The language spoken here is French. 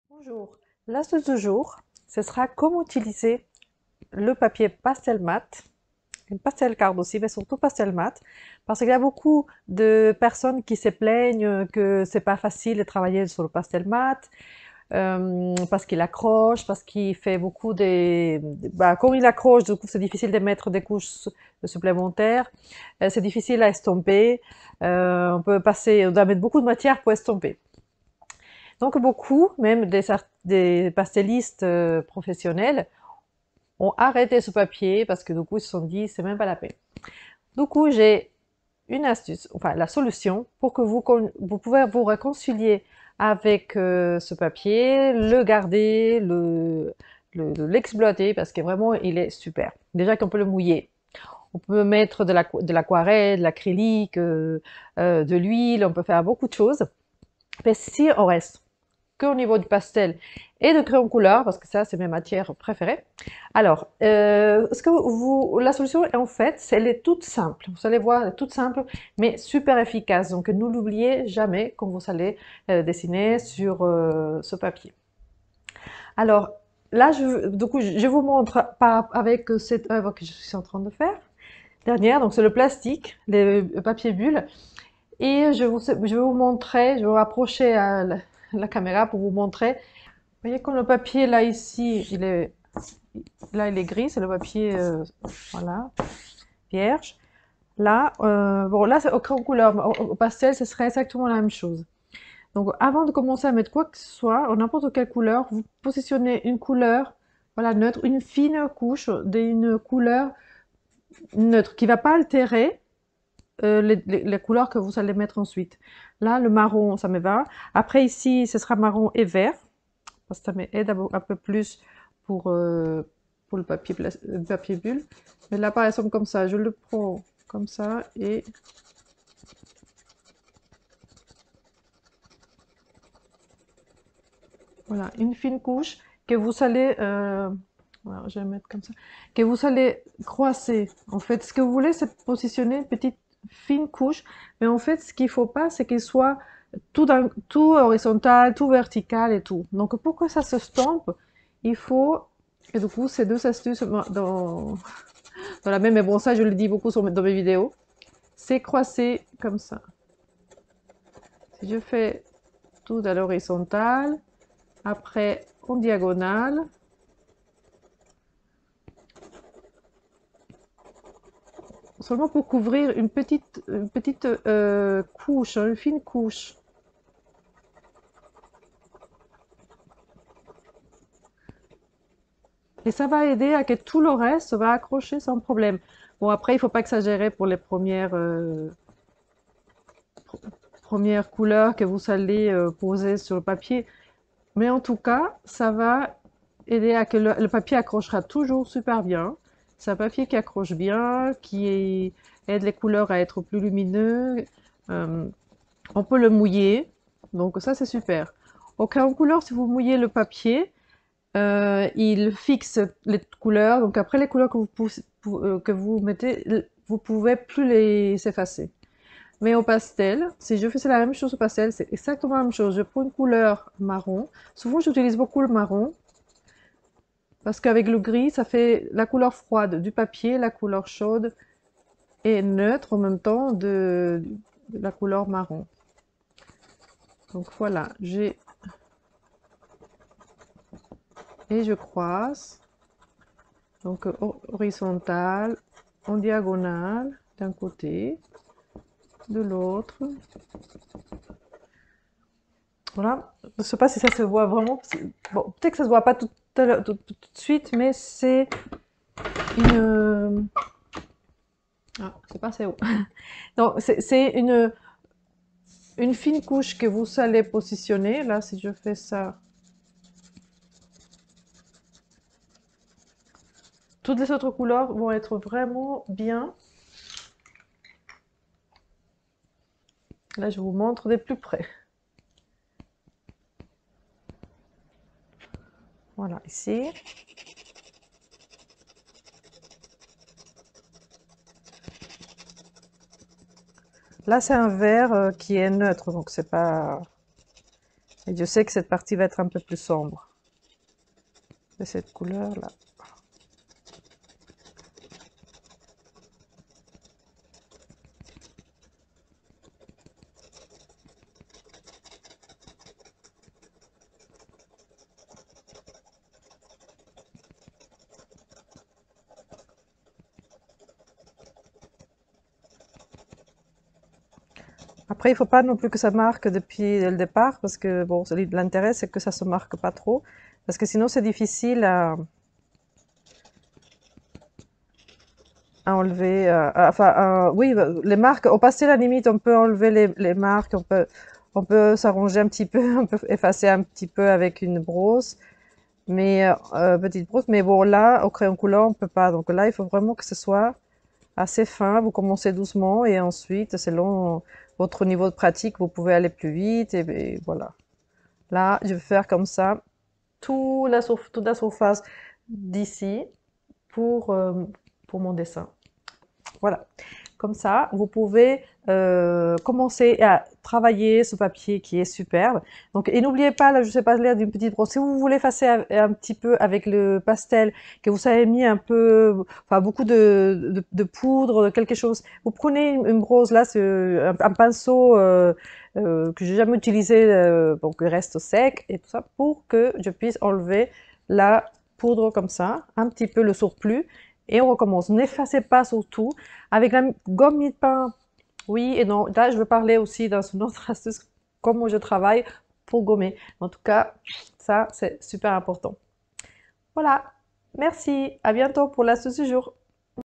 Bonjour, l'astuce du jour, ce sera comment utiliser le papier pastel mat, une pastel card aussi, mais surtout pastel mat, parce qu'il y a beaucoup de personnes qui se plaignent que c'est pas facile de travailler sur le pastel mat, parce qu'il accroche, parce qu'il fait beaucoup bah, quand il accroche, du coup, c'est difficile de mettre des couches supplémentaires, c'est difficile à estomper, on doit mettre beaucoup de matière pour estomper. Donc beaucoup, même des pastellistes professionnels, ont arrêté ce papier parce que du coup ils se sont dit c'est même pas la peine. Du coup j'ai une astuce, enfin la solution pour que vous pouvez vous réconcilier avec ce papier, le garder, l'exploiter parce que vraiment il est super. Déjà qu'on peut le mouiller. On peut mettre de l'aquarelle, de l'acrylique, de l'huile, on peut faire beaucoup de choses. Mais si on reste qu'au niveau du pastel et de crayon couleur, parce que ça, c'est mes matières préférées. Alors, la solution, en fait, elle est toute simple. Vous allez voir, elle est toute simple, mais super efficace. Donc, ne l'oubliez jamais quand vous allez dessiner sur ce papier. Alors, là, du coup, je vous montre avec cette œuvre que je suis en train de faire. Dernière, donc c'est le plastique, les papiers bulles. Et je vais vous montrer, je vais vous rapprocher à la caméra pour vous montrer. Vous voyez comme le papier là ici, il est gris, c'est le papier voilà, vierge. Là, bon là c'est au crayon couleur, mais au pastel ce serait exactement la même chose. Donc avant de commencer à mettre quoi que ce soit, n'importe quelle couleur, vous positionnez une couleur, voilà neutre, une fine couche d'une couleur neutre qui va pas altérer les couleurs que vous allez mettre ensuite. Là le marron ça me va. Après ici ce sera marron et vert. Parce que ça m'aide un peu plus pour, euh, pour le papier bulle. Mais là, par exemple, comme ça, je le prends comme ça et voilà, une fine couche que vous allez, voilà, je vais mettre comme ça, que vous allez croiser. En fait, ce que vous voulez, c'est positionner une petite fine couche, mais en fait, ce qu'il faut pas, c'est qu'il soit tout horizontal, tout vertical et tout. Donc, pour que ça se stompe, il faut, et du coup, ces deux astuces dans la même, mais bon, ça, je le dis beaucoup dans mes vidéos, c'est croiser comme ça. Si je fais tout à l'horizontale, après en diagonale, seulement pour couvrir une petite couche, hein, une fine couche. Et ça va aider à que tout le reste va accrocher sans problème. Bon, après, il faut pas exagérer pour les premières couleurs que vous allez poser sur le papier. Mais en tout cas, ça va aider à que le papier accrochera toujours super bien. C'est un papier qui accroche bien, aide les couleurs à être plus lumineux. Euh, on peut le mouiller, donc ça c'est super. Au crayon couleur, si vous mouillez le papier, il fixe les couleurs. Donc après les couleurs que vous mettez, vous pouvez plus les effacer. Mais au pastel, si je faisais la même chose au pastel, c'est exactement la même chose. Je prends une couleur marron. Souvent, j'utilise beaucoup le marron parce qu'avec le gris, ça fait la couleur froide du papier, la couleur chaude et neutre en même temps de la couleur marron. Donc voilà, et je croise. Donc horizontal, en diagonale d'un côté, de l'autre. Voilà. Je ne sais pas si ça se voit vraiment. Bon, peut-être que ça se voit pas tout de suite, mais c'est une. Ah, c'est pas assez haut. Donc, c'est une fine couche que vous allez positionner. Là, si je fais ça, toutes les autres couleurs vont être vraiment bien. Là, je vous montre de plus près. Voilà, ici. Là, c'est un vert qui est neutre, donc c'est pas. Et je sais que cette partie va être un peu plus sombre. De cette couleur-là. Après, il faut pas non plus que ça marque depuis le départ, parce que bon, l'intérêt c'est que ça se marque pas trop, parce que sinon c'est difficile à enlever. Oui, les marques, au passé la limite, on peut enlever les marques, on peut s'arranger un petit peu, on peut effacer un petit peu avec une brosse, mais petite brosse. Mais bon, là, au crayon couleur, on peut pas. Donc là, il faut vraiment que ce soit assez fin. Vous commencez doucement et ensuite, selon votre niveau de pratique, vous pouvez aller plus vite et voilà. Là, je vais faire comme ça toute la surface d'ici pour, euh, pour mon dessin. Voilà. Comme ça, vous pouvez commencer à travailler ce papier qui est superbe. Donc, et n'oubliez pas, là, je sais pas, l'air d'une petite brosse. Si vous voulez effacer un petit peu avec le pastel, que vous avez mis un peu, enfin, beaucoup de poudre, de quelque chose, vous prenez une brosse, là, c'est un pinceau que j'ai jamais utilisé, bon, qui reste sec et tout ça, pour que je puisse enlever la poudre comme ça, un petit peu le surplus. Et on recommence. N'effacez pas surtout. Avec la gomme mi-pain, oui et non. Là, je veux parler aussi dans une autre astuce, comment je travaille pour gommer. En tout cas, ça, c'est super important. Voilà. Merci. À bientôt pour l'astuce du jour.